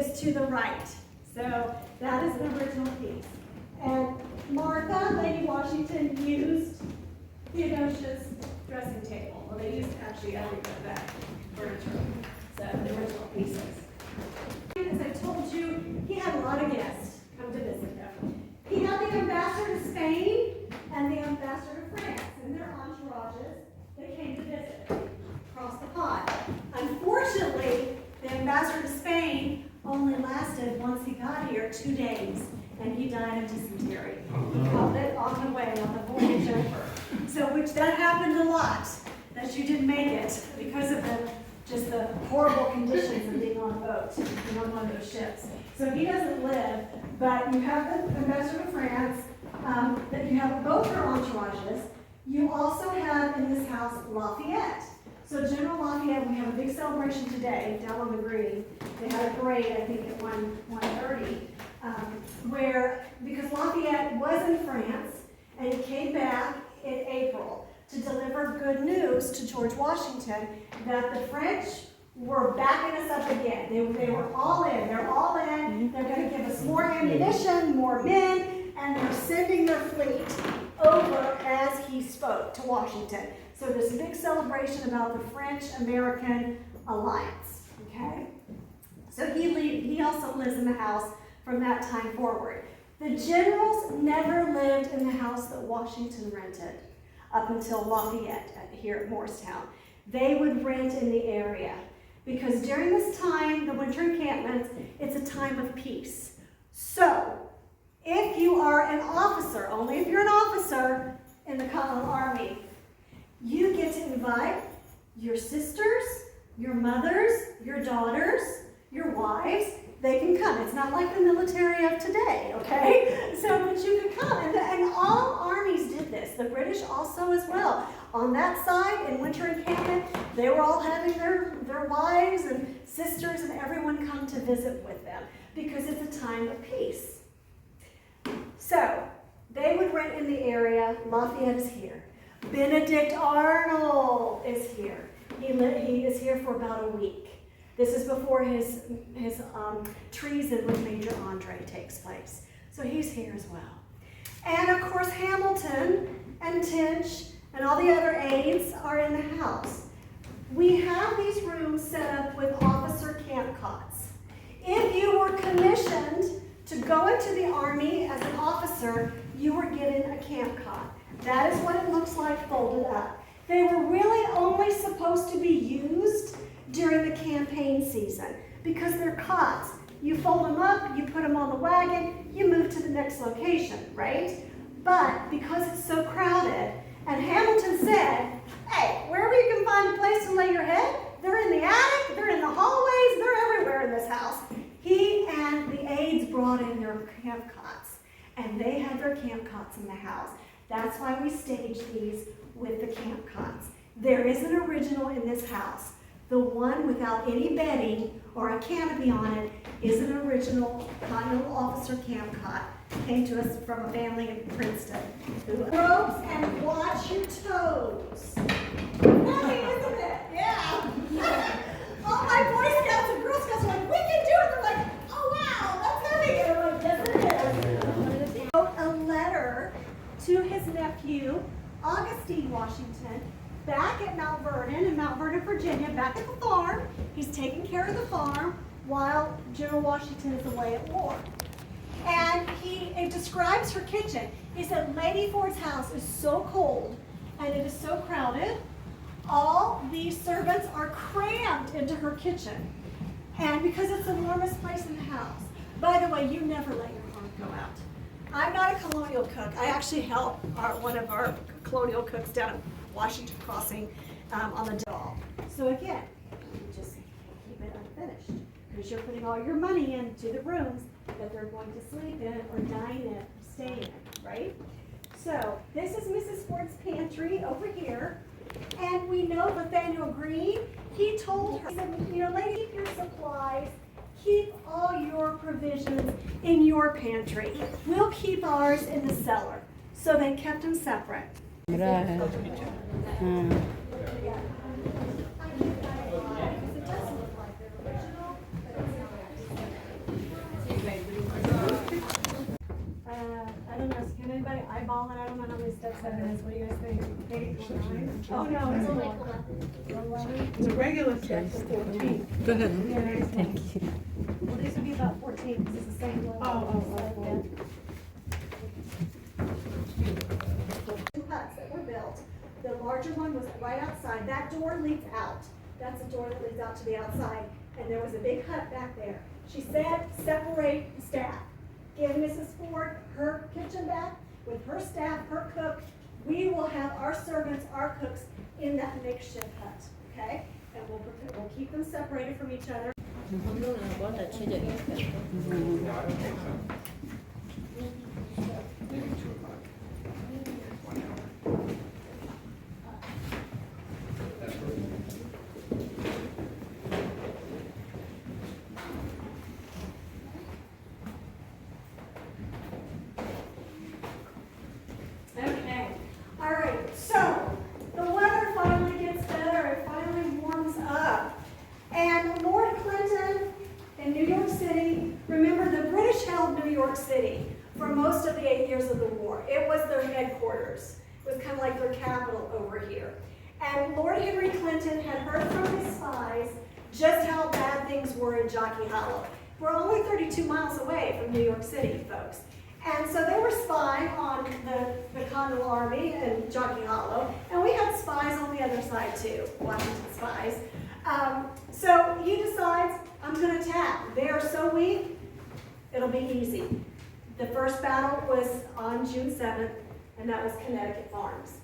is to the right. So that is an original piece. And Martha, Lady Washington, used Theodosia's dressing table. Well, they used actually every bit of that furniture. So the original pieces. As I told you, he had a lot of guests come to visit him. He had the ambassador to Spain and the ambassador to France and their entourages. They came to visit across the pond. Unfortunately, the ambassador to Spain only lasted, once he got here, 2 days, and he died of dysentery. He called it on the way, on the voyage over. So, which that happened a lot, that you didn't make it because of just the horrible conditions of being on a boat and on one of those ships. So he doesn't live, but you have the ambassador to France, that you have both her entourages. You also have in this house Lafayette. So General Lafayette, we have a big celebration today down on the green. They had a parade, I think, at 1:30, where, because Lafayette was in France, and he came back in April to deliver good news to George Washington that the French were backing us up again. They were all in. They're all in. They're going to give us more ammunition, more men, and they're sending their fleet over as he spoke to Washington. So this big celebration about the French-American alliance, okay? So he also lives in the house from that time forward. The generals never lived in the house that Washington rented up until Lafayette here at Morristown. They would rent in the area because during this time, the winter encampments, it's a time of peace. So if you are an officer, only if you're an officer in the Continental Army, you get to invite your sisters, your mothers, your daughters, your wives. They can come. It's not like the military of today, okay? So, but you can come. And all armies did this. The British also as well. On that side, in winter encampment, they were all having their wives and sisters and everyone come to visit with them because it's a time of peace. So, they would rent in the area. Lafayette is here. Benedict Arnold is here. He is here for about a week. This is before his treason with Major Andre takes place. So he's here as well. And of course Hamilton and Tinch and all the other aides are in the house. We have these rooms set up with officer camp cots. If you were commissioned to go into the Army as an officer, you were given a camp cot. That is what it looks like folded up. They were really only supposed to be used during the campaign season because they're cots. You fold them up, you put them on the wagon, you move to the next location, right? But because it's so crowded, and Hamilton said, hey, wherever you can find a place to lay your head, they're in the attic, they're in the hallways, they're everywhere in this house. He and the aides brought in their camp cots, and they had their camp cots in the house. That's why we staged these with the camp cots. There is an original in this house. The one without any bedding or a canopy on it is an original Continental Officer camp cot. Came to us from a family in Princeton. Ropes and watch your toes. Funny, isn't it? Yeah. All my Boy Scouts and Girl Scouts are like, we can do it. They're like, oh wow, that's heavy. And I'm like, yes it is. He wrote a letter to his nephew, Augustine Washington, back at Mount Vernon, in Mount Vernon, Virginia, back at the farm. He's taking care of the farm while General Washington is away at war. And it describes her kitchen. He said, Lady Ford's house is so cold and it is so crowded. All these servants are crammed into her kitchen. And because it's an enormous place in the house. By the way, you never let your heart go out. I'm not a colonial cook. I actually help one of our colonial cooks down at Washington Crossing on the doll. So again, you just keep it unfinished because you're putting all your money into the rooms that they're going to sleep in or dine in or stay in, right? So this is Mrs. Ford's pantry over here. And we know Nathaniel Green, he told her, he said, you know, lady, keep your supplies, keep all your provisions in your pantry. We'll keep ours in the cellar. So they kept them separate. don't know, can anybody eyeball it? I don't know how many steps that is. What do you guys think? 8 or 9? Oh, no, it's Like more. 11? The regular steps are 14. Go ahead. Yeah. Thank you. Well, these would be about 14, because it's the same level. Two huts that were built. The larger one was right outside. That door leads out. That's the door that leads out to the outside. And there was a big hut back there. She said, separate the staff. Give Mrs. Ford her kitchen back with her staff, her cook. We will have our servants, our cooks in that makeshift hut, okay? And we'll keep them separated from each other. 운동은 뭐 다치적인 Okay, all right, so the weather finally gets better, it finally warms up. And Lord Clinton in New York City, remember the British held New York City for most of the 8 years of the war. It was their headquarters. It was kind of like their capital over here. And Lord Henry Clinton had heard from his spies just how bad things were in Jockey Hollow. We're only 32 miles away from New York City, folks. And so they were spying on the Continental Army in Jockey Hollow, and we had spies on the other side too, Washington spies. So he decides, I'm going to attack. They are so weak, it'll be easy. The first battle was on June 7th, and that was Connecticut Farms.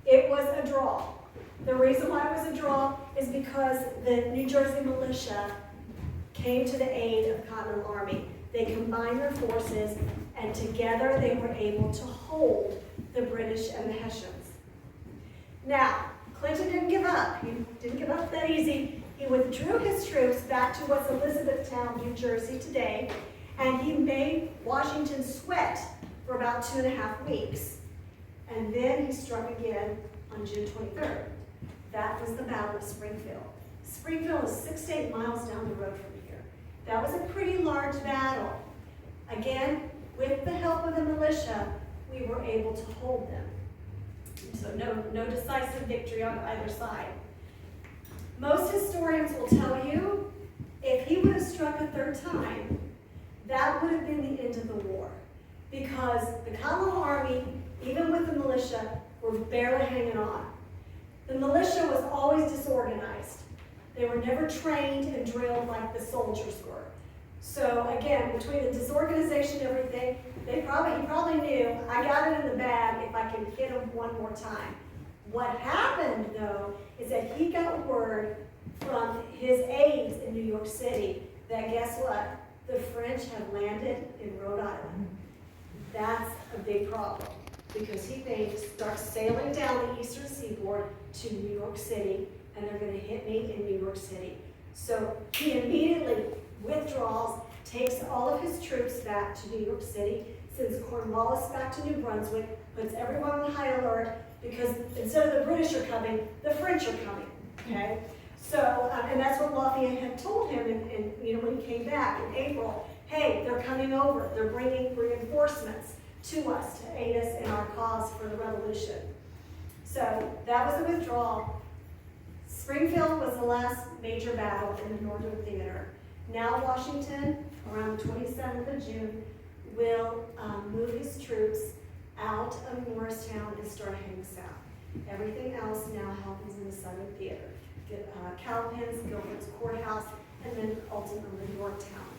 It was a draw. The reason why it was a draw is because the New Jersey militia came to the aid of the Continental Army. They combined their forces, and together they were able to hold the British and the Hessians. Now, Clinton didn't give up. He didn't give up that easy. He withdrew his troops back to what's Elizabethtown, New Jersey today, and he made Washington sweat for about 2.5 weeks. And then he struck again on June 23rd. That was the Battle of Springfield. Springfield is 6 to 8 miles down the road from here. That was a pretty large battle. Again, with the help of the militia, we were able to hold them. So no decisive victory on either side. Most historians will tell you, if he would have struck a third time, that would have been the end of the war. Because the Continental Army, even with the militia, were barely hanging on. The militia was always disorganized. They were never trained and drilled like the soldiers were. So again, between the disorganization and everything, he probably knew, I got it in the bag if I can hit him one more time. What happened, though, is that he got word from his aides in New York City that guess what? The French have landed in Rhode Island. That's a big problem because he thinks start sailing down the eastern seaboard to New York City and they're going to hit me in New York City. So he immediately withdraws, takes all of his troops back to New York City, sends Cornwallis back to New Brunswick, puts everyone on high alert because instead of the British are coming, the French are coming, okay? So, and that's what Lafayette had told him when he came back in April. Hey, they're coming over. They're bringing reinforcements to us to aid us in our cause for the revolution. So that was the withdrawal. Springfield was the last major battle in the Northern Theater. Now Washington, around the 27th of June, will move his troops out of Morristown and start heading south. Everything else now happens in the Southern Theater. Cowpens, Guilford's Courthouse, and then ultimately Yorktown.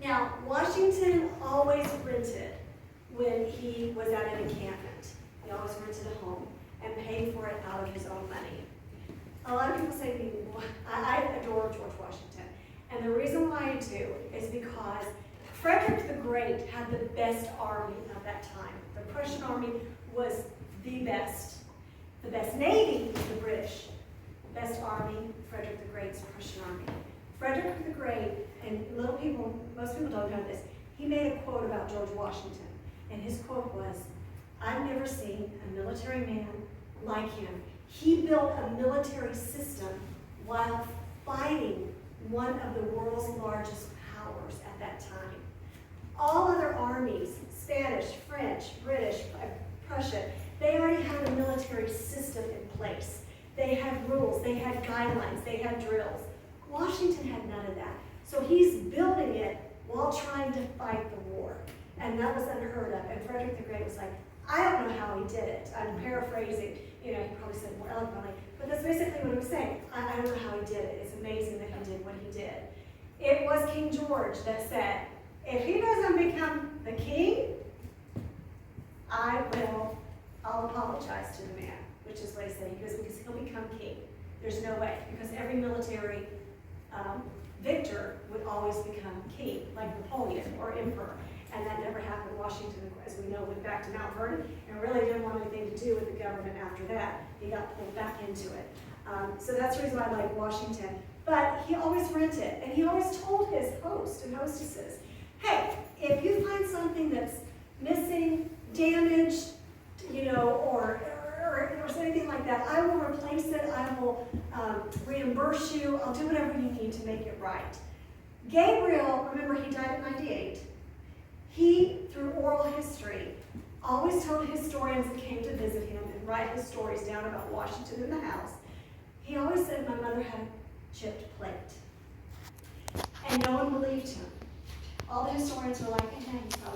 Now, Washington always rented when he was at an encampment. He always rented a home and paid for it out of his own money. A lot of people say to me, well, I adore George Washington. And the reason why I do is because Frederick the Great had the best army of that time. The Prussian army was the best. The best navy, the British. The best army, Frederick the Great's Prussian army. Frederick the Great, and most people don't know this, he made a quote about George Washington. And his quote was, I've never seen a military man like him. He built a military system while fighting one of the world's largest powers at that time. All other armies Spanish, French, British, Prussian, they already had a military system in place. They had rules, they had guidelines, they had drills. Washington had none of that. So he's building it while trying to fight the war. And that was unheard of. And Frederick the Great was like, I don't know how he did it. I'm paraphrasing, he probably said it more eloquently, but that's basically what he was saying. I don't know how he did it. It's amazing that he did what he did. It was King George that said, if he doesn't become the king, I'll apologize to the man, which is what he said. He goes, because he'll become king. There's no way, because every military victor would always become king, like Napoleon or emperor. And that never happened. Washington, as we know, went back to Mount Vernon and really didn't want anything to do with the government after that. He got pulled back into it. So that's the reason why I like Washington. But he always rented, and he always told his host and hostesses, hey, if you find something that's missing, damaged, or anything like that, I will replace it, I will reimburse you, I'll do whatever you need to make it right. Gabriel, remember he died at 98. He, through oral history, always told historians that came to visit him and write his stories down about Washington in the house. He always said, my mother had a chipped plate. And no one believed him. All the historians were like, he's probably